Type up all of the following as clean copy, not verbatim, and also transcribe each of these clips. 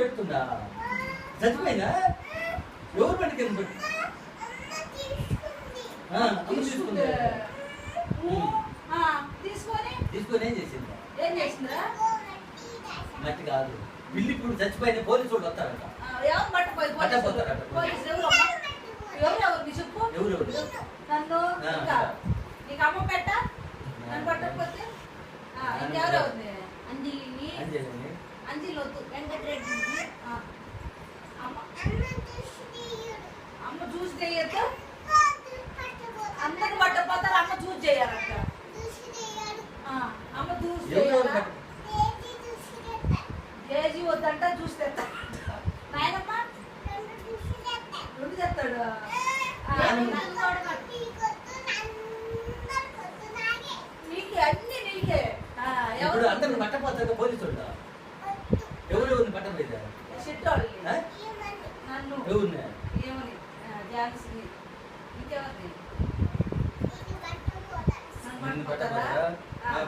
పెడుతుందా? చచ్చిపోయిందా? ఎవరు బండి కింద పెట్టు? తీసుకొని ఏం చేసిందా? మట్టి కాదు, పిల్లి ఇప్పుడు చచ్చిపోయిన పోలీసు వాళ్ళు వస్తారంట. ఎవరెవరు? నీకు అమ్మ పెట్ట నన్ను పట్టకపోతే ఇంకెవరెవరు? అంజలి వద్దు, వెంకటరెడ్డి అమ్మ చూసి చేయొద్దు. అందరు పట్టకపోతారు, అమ్మ చూసి చేయాలంట. అమ్మ చూసి చేయాలా? కేజీ వద్దంట, చూసి తెస్తాడు నాయనమ్మ. రెండు తెస్తాడు. నీకే అన్ని నీకే. ఎవరు అందరిని పట్టపోతారు పోలీసులు? ఎవరెవరిని పట్టపోయిందా? చెట్టు నన్ను ఎవరిని? ఏమని ఝాన్సీని ఇంకెవరిని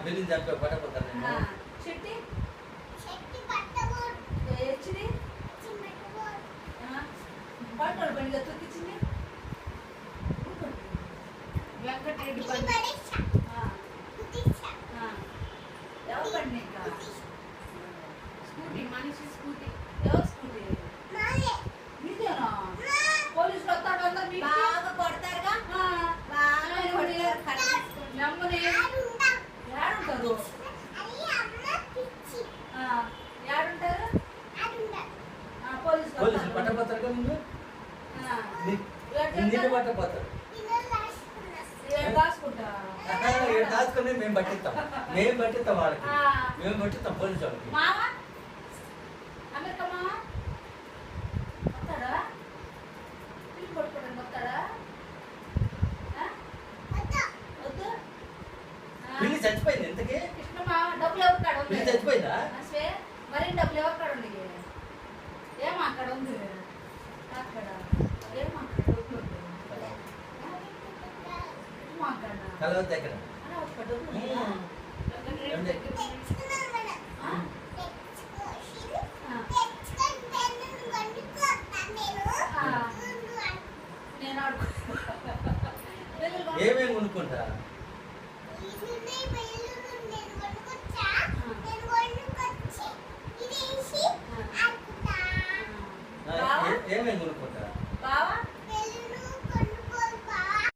బిల్లింగ్ చంపే పట్టపోతారు. చెట్టి ఎచ్చిది పట్టాడు బండిగా తొక్కించింది. వెంకటరెడ్డి బండి ఎవరు బండి? ఇంకా స్కూటీ, మనిషి స్కూటీ. ఎవరు స్కూటీ? మీదేనా? పోలీసులు వస్తాడు, అందరు మీకు బాగా కొడతారుగా. నమ్మని ఏడుంటారు? ఏడుంటారు? పోలీసులు పట్టపోతారు కదా ముందు, పట్టపోతారు. దాచుకుని మేము పట్టిస్తాం వాళ్ళకి, మేము పట్టిస్తాం పోలీసు వాళ్ళకి. అమెరికా మామ వస్తాడా? పిల్లి పట్టుకోవడానికి వస్తాడా? వద్దు. పిల్లి చచ్చిపోయింది. ఇంతకీ కృష్ణ మామ డబ్బులు ఎవరు కాడ? పిల్లి చచ్చిపోయిందా? మరి డబ్బులు ఎవరు కాడ? ఏం అక్కడ ఉంది? అక్కడ ఏం అక్కడ కలవ దగ్గర ఏమేమి కొనుక్కుంటా? ఏమేమి కొనుక్కుంటా?